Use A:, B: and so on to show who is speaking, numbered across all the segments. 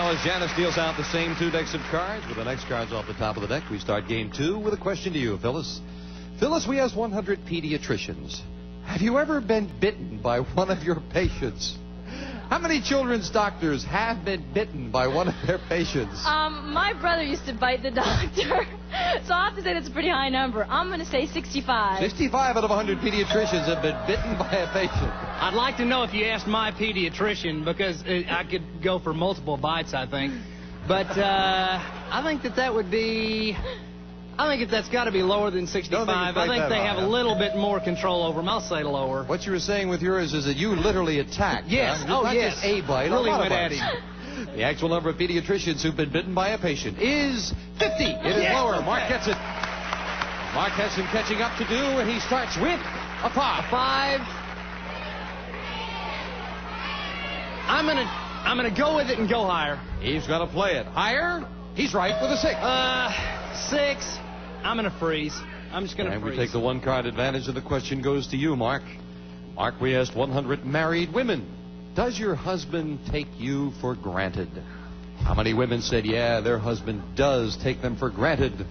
A: Now, as Janice deals out the same two decks of cards, with the next cards off the top of the deck, we start game two with a question to you, Phyllis. Phyllis, we asked 100 pediatricians, have you ever been bitten by one of your patients? How many children's doctors have been bitten by one of their patients?
B: My brother used to bite the doctor, so I have to say that's a pretty high number. I'm going to say 65.
A: 65 out of 100 pediatricians have been bitten by a patient.
C: I'd like to know if you asked my pediatrician, because I could go for multiple bites, I think. But I think that would be... I think that's got to be lower than 65. I think they have a little bit more control over them. I'll say lower.
A: What you were saying with yours is that you literally attacked.
C: Yes.
A: Not
C: yes.
A: just a bite.
C: Really went
A: at him. The actual number of pediatricians who've been bitten by a patient is 50. It is lower. Mark gets it. Mark has some catching up to do, and he starts with a 5.
C: A 5. I'm gonna go with it and go higher.
A: He's gonna play it higher. He's right with a 6.
C: 6. I'm going to freeze. I'm just going to freeze.
A: And we take the one card advantage, and the question goes to you, Mark. Mark, we asked 100 married women, does your husband take you for granted? How many women said, yeah, their husband does take them for granted?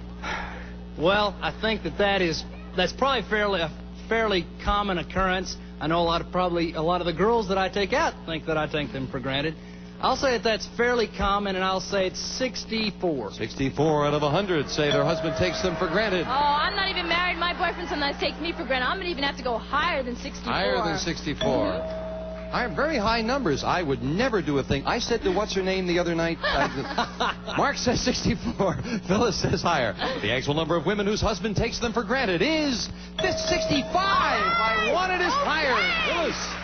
C: Well, I think that's probably a fairly common occurrence. I know a lot of the girls that I take out think that I take them for granted. I'll say that's fairly common, and I'll say it's 64.
A: 64 out of 100 say their husband takes them for granted.
B: Oh, I'm not even married. My boyfriend sometimes takes me for granted. I'm going to even have to go higher than 64.
A: Higher than 64. Very high numbers. I would never do a thing. I said to what's-her-name the other night, Mark says 64. Phyllis says higher. The actual number of women whose husband takes them for granted is 65. I want it is higher. Phyllis.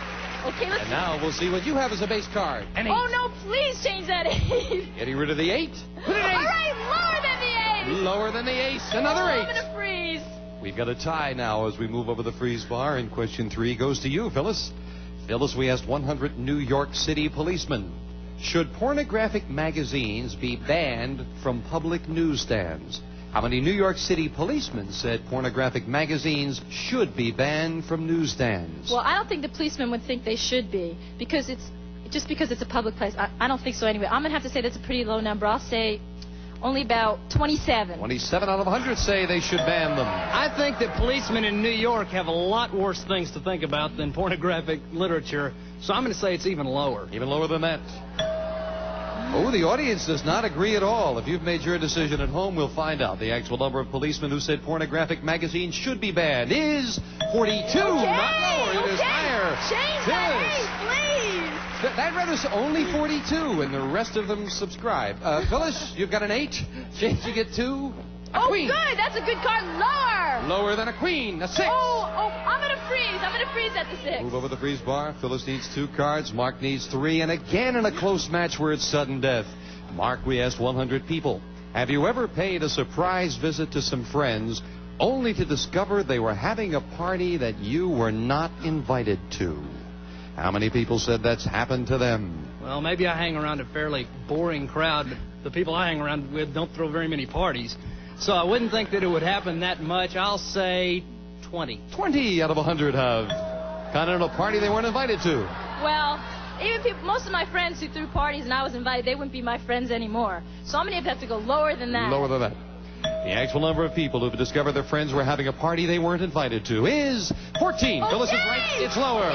B: Okay, let's...
A: And now we'll see what you have as a base card. An 8.
B: Oh, no, please change that 8.
A: Getting rid of the 8. Put an 8.
B: All right, lower than the 8.
A: Lower than the ace. Another 8.
B: I'm going to freeze.
A: We've got a tie now as we move over the freeze bar, and question 3 goes to you, Phyllis. Phyllis, we asked 100 New York City policemen, should pornographic magazines be banned from public newsstands? How many New York City policemen said pornographic magazines should be banned from newsstands?
B: Well, I don't think the policemen would think they should be, because it's a public place. I don't think so anyway. I'm going to have to say that's a pretty low number. I'll say only about 27.
A: 27 out of 100 say they should ban them.
C: I think that policemen in New York have a lot worse things to think about than pornographic literature, so I'm going to say it's even lower.
A: Even lower than that. Oh, the audience does not agree at all. If you've made your decision at home, we'll find out. The actual number of policemen who said pornographic magazines should be banned is 42.
B: Okay,
A: not lower. It is higher.
B: Change that 8, please.
A: That rather's only 42, and the rest of them subscribe. Phyllis, you've got an 8. Changing it to a queen.
B: Good. That's a good card. Lower.
A: Lower than a queen. A 6.
B: Oh, I'm going to freeze. I'm going to freeze at the 6.
A: Move over the freeze bar. Phyllis needs 2 cards. Mark needs 3. And again in a close match where it's sudden death. Mark, we asked 100 people, have you ever paid a surprise visit to some friends only to discover they were having a party that you were not invited to? How many people said that's happened to them?
C: Well, maybe I hang around a fairly boring crowd, but the people I hang around with don't throw very many parties. So I wouldn't think that it would happen that much. I'll say 20.
A: 20 out of 100 have gone to a party they weren't invited to.
B: Well, even most of my friends who threw parties and I was invited, they wouldn't be my friends anymore. So I'm going to have to go lower than that.
A: Lower than that. The actual number of people who've discovered their friends were having a party they weren't invited to is 14.
B: Okay.
A: Phyllis is right. It's lower.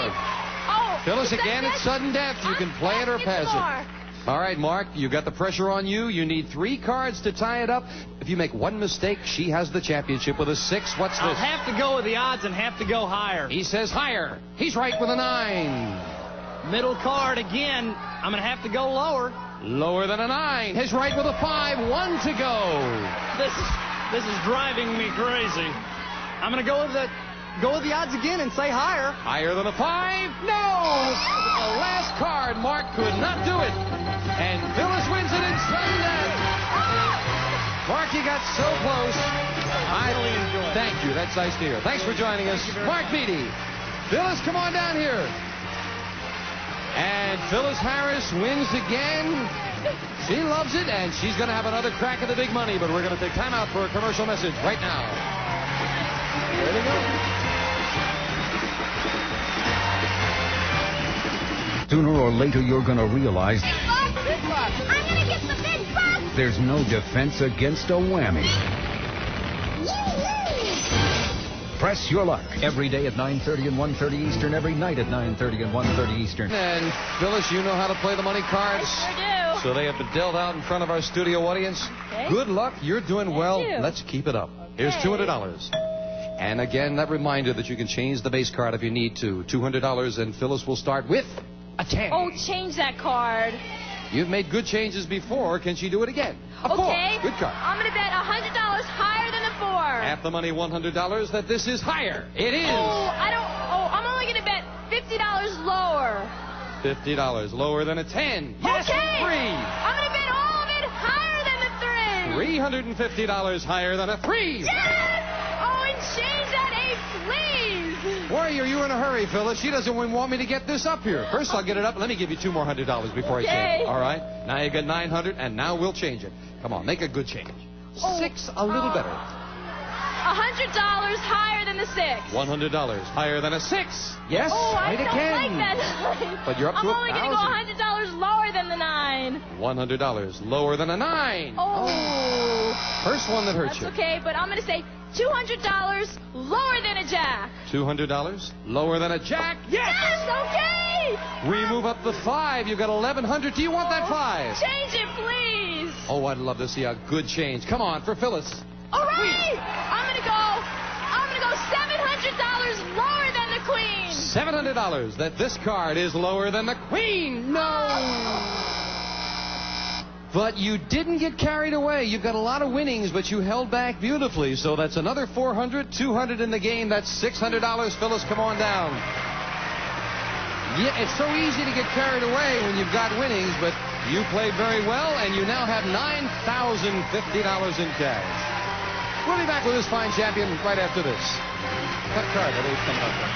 B: Oh,
A: Phyllis, again, it's sudden death. You can play it or pass it. All right, Mark, you got the pressure on you. You need 3 cards to tie it up. If you make one mistake, she has the championship with a 6. What's this?
C: I'll have to go with the odds and have to go higher.
A: He says higher. He's right with a 9.
C: Middle card again. I'm going to have to go lower.
A: Lower than a 9. He's right with a 5. 1 to go.
C: This is driving me crazy. I'm going to go with the odds again and say higher.
A: Higher than a 5? No! The last card, Mark could not do it. And Phyllis wins it in sudden death. Mark, you got so close.
C: I really enjoyed it.
A: Thank you. That's nice to hear. Thanks for joining us. Mark Beatty. Phyllis, come on down here. And Phyllis Harris wins again. She loves it, and she's going to have another crack at the big money, but we're going to take time out for a commercial message right now. There we go.
D: Sooner or later, you're going to realize...
B: Hey, look! I'm going to
D: There's no defense against a whammy. Press your luck every day at 9:30 and 1:30 Eastern, every night at 9:30 and 1:30 Eastern.
A: And Phyllis, you know how to play the money cards.
B: I sure do.
A: So they have been dealt out in front of our studio audience.
B: Okay.
A: Good luck. You're doing well.
B: you.
A: Let's keep it up. Here's
B: Okay.
A: $200. And again, that reminder that you can change the base card if you need to. $200, and Phyllis will start with a 10.
B: Oh, change that card.
A: You've made good changes before. Can she do it again? A 4.
B: Okay.
A: Good card.
B: I'm going to bet $100 higher than a 4.
A: Half the money, $100, that this is higher. It is.
B: I'm only going to bet $50 lower.
A: $50 lower than a 10. Yes,
B: Okay.
A: 3.
B: I'm going to bet all of it higher than the 3.
A: $350 higher than a 3.
B: Yes! Oh, and change that 8, please.
A: Warrior, you're in a hurry, Phyllis. She doesn't want me to get this up here. First, I'll get it up. Let me give you $2 more before I change it. All right? Now you got $900, and now we'll change it. Come on, make a good change. 6, a little better.
B: $100 higher than the 6.
A: $100 higher than a 6. Yes,
B: Oh, I
A: right
B: don't
A: again.
B: like that 9.
A: But you're up to
B: I'm only going to go
A: $1,000.
B: $100 lower than the 9.
A: $100 lower than a 9.
B: Oh.
A: First one that hurts
B: That's
A: you.
B: okay, but I'm going to say $200 lower than a jack.
A: $200 lower than a jack. Yes!
B: Okay.
A: We move up the 5. You've got $1,100. Do you want that 5?
B: Change it, please.
A: Oh, I'd love to see a good change. Come on, for Phyllis.
B: All right. I'm going to go $700 lower than the queen.
A: $700. That this card is lower than the queen. No. But you didn't get carried away. You've got a lot of winnings, but you held back beautifully. So that's another $400, $200 in the game. That's $600. Phyllis, come on down. Yeah, it's so easy to get carried away when you've got winnings, but you played very well, and you now have $9,050 in cash. We'll be back with this fine champion right after this. Cut card. That always comes up there.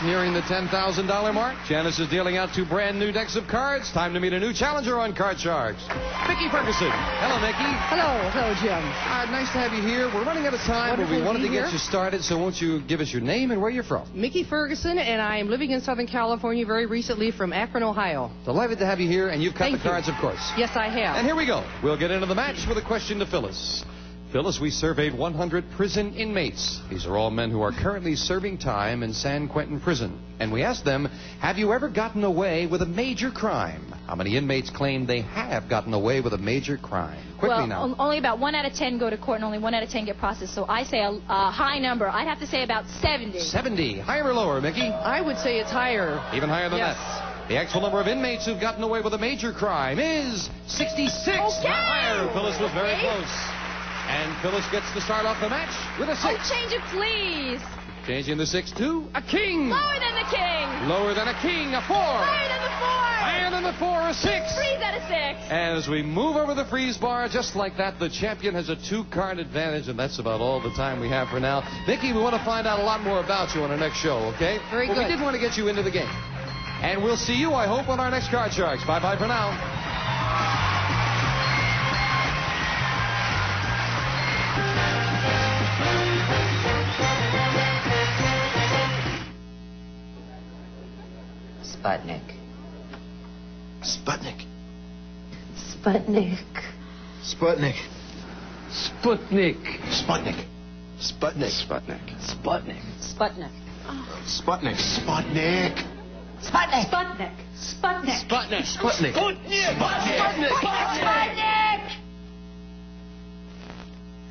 A: Nearing the $10,000 mark. Janice is dealing out 2 brand new decks of cards. Time to meet a new challenger on Card Sharks. Mickey Ferguson. Hello, Mickey.
E: Hello, Jim.
A: Nice to have you here. We're running out of time, but we
E: Wonderful to
A: wanted to
E: be
A: get
E: here.
A: you started, so won't you give us your name and where you're from?
E: Mickey Ferguson, and I am living in Southern California very recently from Akron, Ohio.
A: Delighted to have you here, and you've cut
E: Thank
A: the
E: you.
A: cards, of course.
E: Yes, I have.
A: And here we go. We'll get into the match with a question to Phyllis. Phyllis, we surveyed 100 prison inmates. These are all men who are currently serving time in San Quentin Prison. And we asked them, have you ever gotten away with a major crime? How many inmates claim they have gotten away with a major crime? Quickly now.
B: Only about 1 out of 10 go to court, and only 1 out of 10 get processed. So I say a high number. I'd have to say about 70.
A: 70. Higher or lower, Mickey?
E: I would say it's higher.
A: Even higher than
E: Yes.
A: that. The actual number of inmates who've gotten away with a major crime is 66.
B: Okay.
A: Not higher. Phyllis was very close. And Phyllis gets to start off the match with a 6.
B: Oh, change it, please.
A: Changing the 6 to a king.
B: Lower than the king.
A: Lower than a king, a 4.
B: Higher than the 4.
A: Higher than the 4, a 6.
B: Freeze out of 6.
A: As we move over the freeze bar, just like that, the champion has a 2-card advantage, and that's about all the time we have for now. Mickey, we want to find out a lot more about you on our next show, okay?
E: Very
A: But
E: good.
A: we did want to get you into the game. And we'll see you, I hope, on our next Card Sharks. Bye-bye for now.
F: Sputnik.
G: Sputnik.
F: Sputnik.
G: Sputnik.
C: Sputnik.
G: Sputnik. Sputnik. Sputnik.
C: Sputnik.
F: Sputnik.
G: Sputnik. Sputnik.
F: Sputnik. Sputnik. Sputnik.
G: Sputnik. Sputnik. Sputnik.
F: Sputnik.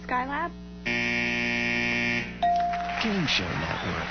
B: Skylab?
G: Game Show Network.